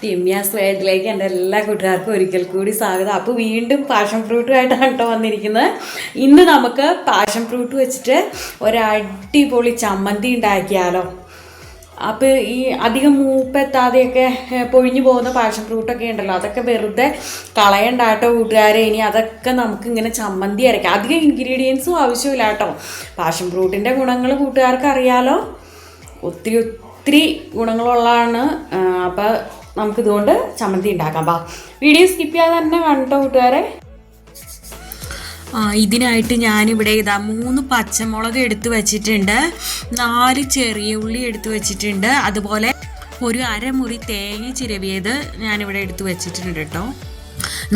രമ്യാസ് വേൾഡിലേക്ക് എൻ്റെ എല്ലാ കൂട്ടുകാർക്കും ഒരിക്കൽ കൂടി സ്വാഗതം. അപ്പോൾ വീണ്ടും പാഷൻ ഫ്രൂട്ടുമായിട്ടാണ് കേട്ടോ വന്നിരിക്കുന്നത്. ഇന്ന് നമുക്ക് പാഷൻ ഫ്രൂട്ട് വെച്ചിട്ട് ഒരടിപൊളി ചമ്മന്തി ഉണ്ടാക്കിയാലോ. അപ്പോൾ ഈ അധികം മൂപ്പെത്താതെയൊക്കെ പൊഴിഞ്ഞു പോകുന്ന പാഷൻ ഫ്രൂട്ടൊക്കെ ഉണ്ടല്ലോ, അതൊക്കെ വെറുതെ കളയണ്ടാട്ടോ കൂട്ടുകാരെ. ഇനി അതൊക്കെ നമുക്ക് ഇങ്ങനെ ചമ്മന്തി അരയ്ക്കാം. അധികം ഇൻഗ്രീഡിയൻസും ആവശ്യമില്ല കേട്ടോ. പാഷൻ ഫ്രൂട്ടിൻ്റെ ഗുണങ്ങൾ കൂട്ടുകാർക്ക് അറിയാലോ, ഒത്തിരി ഗുണങ്ങളുള്ളതാണ്. അപ്പോൾ നമുക്കിതുകൊണ്ട് ചമ്മന്തി ഉണ്ടാക്കാം. വീഡിയോ സ്കിപ്പ് ചെയ്യാതെ തന്നെ കണ്ടോ കൂട്ടുകാരെ. ഇതിനായിട്ട് ഞാനിവിടെ 3 പച്ചമുളക് എടുത്ത് വെച്ചിട്ടുണ്ട്, 4 ചെറിയ ഉള്ളി എടുത്ത് വെച്ചിട്ടുണ്ട്, അതുപോലെ ഒരു അരമുറി തേങ്ങ ചിരവിയത് ഞാനിവിടെ എടുത്ത് വെച്ചിട്ടുണ്ട് കേട്ടോ.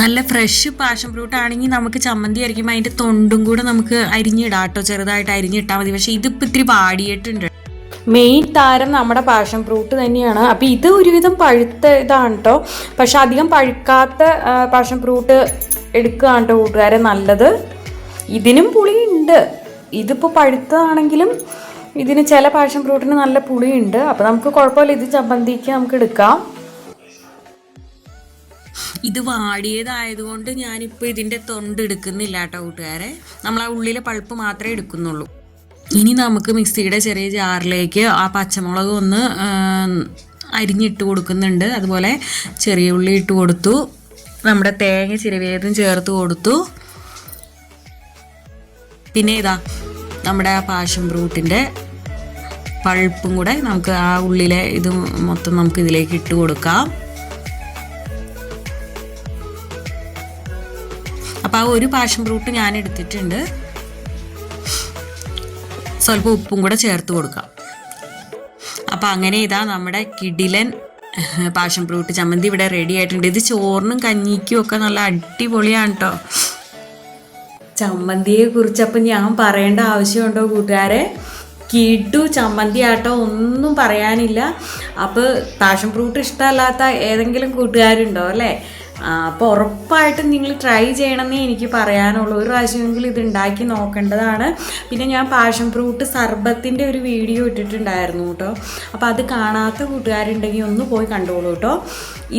നല്ല ഫ്രഷ് പാഷൻ ഫ്രൂട്ട് ആണെങ്കിൽ നമുക്ക് ചമ്മന്തി അരയ്ക്കുമ്പോൾ അതിൻ്റെ തൊണ്ടും കൂടെ നമുക്ക് അരിഞ്ഞിടാം കേട്ടോ, ചെറുതായിട്ട് അരിഞ്ഞിട്ടാൽ മതി. പക്ഷേ ഇതിപ്പോൾ ഇത്തിരി വാടിയിട്ടുണ്ട്. മെയിൻ താരം നമ്മുടെ പാഷൻ ഫ്രൂട്ട് തന്നെയാണ്. അപ്പോൾ ഇത് ഒരുവിധം പഴുത്ത ഇതാണ് കേട്ടോ, പക്ഷെ അധികം പഴുക്കാത്ത പാഷൻ ഫ്രൂട്ട് എടുക്കുകയാണ് കേട്ടോ കൂട്ടുകാരെ നല്ലത്. ഇതിനും പുളിയുണ്ട്, ഇതിപ്പോൾ പഴുത്തതാണെങ്കിലും ഇതിന് ചില പാഷൻ ഫ്രൂട്ടിന് നല്ല പുളിയുണ്ട്. അപ്പോൾ നമുക്ക് കുഴപ്പമില്ല, ഇത് ചമ്മന്തിക്ക് നമുക്ക് എടുക്കാം. ഇത് വാടിയതായതുകൊണ്ട് ഞാനിപ്പോൾ ഇതിൻ്റെ തൊണ്ട് എടുക്കുന്നില്ല കേട്ടോ കൂട്ടുകാരെ, നമ്മൾ ആ ഉള്ളിലെ പൾപ്പ് മാത്രമേ എടുക്കുന്നുള്ളൂ. ഇനി നമുക്ക് മിക്സിയുടെ ചെറിയ ജാറിലേക്ക് ആ പച്ചമുളക് ഒന്ന് അരിഞ്ഞിട്ട് കൊടുക്കുന്നുണ്ട്, അതുപോലെ ചെറിയ ഉള്ളി ഇട്ട് കൊടുത്തു, നമ്മുടെ തേങ്ങ ചിരവിയതും ചേർത്ത് കൊടുത്തു. പിന്നെ നമ്മുടെ ആ പാഷൻ ഫ്രൂട്ടിൻ്റെ പൾപ്പും കൂടെ നമുക്ക് ആ ഉള്ളിലെ ഇത് മൊത്തം നമുക്ക് ഇതിലേക്ക് ഇട്ട് കൊടുക്കാം. അപ്പോൾ ആ ഒരു പാഷൻ ഫ്രൂട്ട് ഞാൻ എടുത്തിട്ടുണ്ട്, സ്വല്പം ഉപ്പും കൂടെ ചേർത്ത് കൊടുക്കാം. അപ്പം അങ്ങനെ നമ്മുടെ കിടിലൻ പാഷൻ ഫ്രൂട്ട് ചമ്മന്തി ഇവിടെ റെഡി ആയിട്ടുണ്ട്. ഇത് ചോറിനും കഞ്ഞിക്കും ഒക്കെ നല്ല അടിപൊളിയാണ് കേട്ടോ. ചമ്മന്തിയെ കുറിച്ചപ്പം ഞാൻ പറയേണ്ട ആവശ്യമുണ്ടോ കൂട്ടുകാരെ? കിടു ചമ്മന്തി ആട്ടോ, ഒന്നും പറയാനില്ല. അപ്പോൾ പാഷൻ ഫ്രൂട്ട് ഇഷ്ടമല്ലാത്ത ഏതെങ്കിലും കൂട്ടുകാരുണ്ടോ അല്ലേ? അപ്പോൾ ഉറപ്പായിട്ടും നിങ്ങൾ ട്രൈ ചെയ്യണമെന്നേ എനിക്ക് പറയാനുള്ളൂ. ഒരു പ്രാവശ്യമെങ്കിലും ഇത് ഉണ്ടാക്കി നോക്കേണ്ടതാണ്. പിന്നെ ഞാൻ പാഷൻ ഫ്രൂട്ട് സർബത്തിൻ്റെ ഒരു വീഡിയോ ഇട്ടിട്ടുണ്ടായിരുന്നു കേട്ടോ. അപ്പോൾ അത് കാണാത്ത കൂട്ടുകാരുണ്ടെങ്കിൽ ഒന്ന് പോയി കണ്ടോളൂ കേട്ടോ.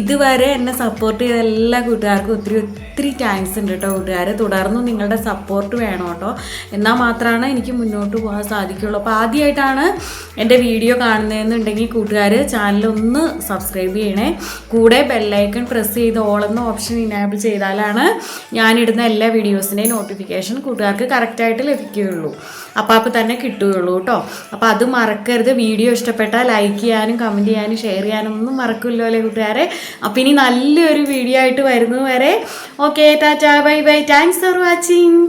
ഇതുവരെ എന്നെ സപ്പോർട്ട് ചെയ്ത എല്ലാ കൂട്ടുകാർക്കും ഒത്തിരി താങ്ക്സ് ഉണ്ട് കേട്ടോ കൂട്ടുകാരെ. തുടർന്നും നിങ്ങളുടെ സപ്പോർട്ട് വേണം കേട്ടോ, എന്നാൽ മാത്രമാണ് എനിക്ക് മുന്നോട്ട് പോകാൻ സാധിക്കുള്ളൂ. അപ്പോൾ ആദ്യമായിട്ടാണ് എൻ്റെ വീഡിയോ കാണുന്നതെന്നുണ്ടെങ്കിൽ കൂട്ടുകാർ ചാനലൊന്ന് സബ്സ്ക്രൈബ് ചെയ്യണേ. കൂടെ ബെല്ലൈക്കൺ പ്രസ് ചെയ്ത് ഓൾ എന്ന ഓപ്ഷൻ ഇനേബിൾ ചെയ്താലാണ് ഞാനിടുന്ന എല്ലാ വീഡിയോസിൻ്റെയും നോട്ടിഫിക്കേഷൻ കൂട്ടുകാർക്ക് കറക്റ്റായിട്ട് ലഭിക്കുകയുള്ളൂ, അപ്പോൾ തന്നെ കിട്ടുകയുള്ളൂ കേട്ടോ. അപ്പോൾ അത് മറക്കരുത്. വീഡിയോ ഇഷ്ടപ്പെട്ടാൽ ലൈക്ക് ചെയ്യാനും കമൻറ്റ് ചെയ്യാനും ഷെയർ ചെയ്യാനും ഒന്നും മറക്കില്ലോ അല്ലേ കൂട്ടുകാരെ. അപ്പോൾ ഇനി നല്ലൊരു വീഡിയോ ആയിട്ട് വരുന്നത് വരെ okay, Tata, bye bye, thanks for watching.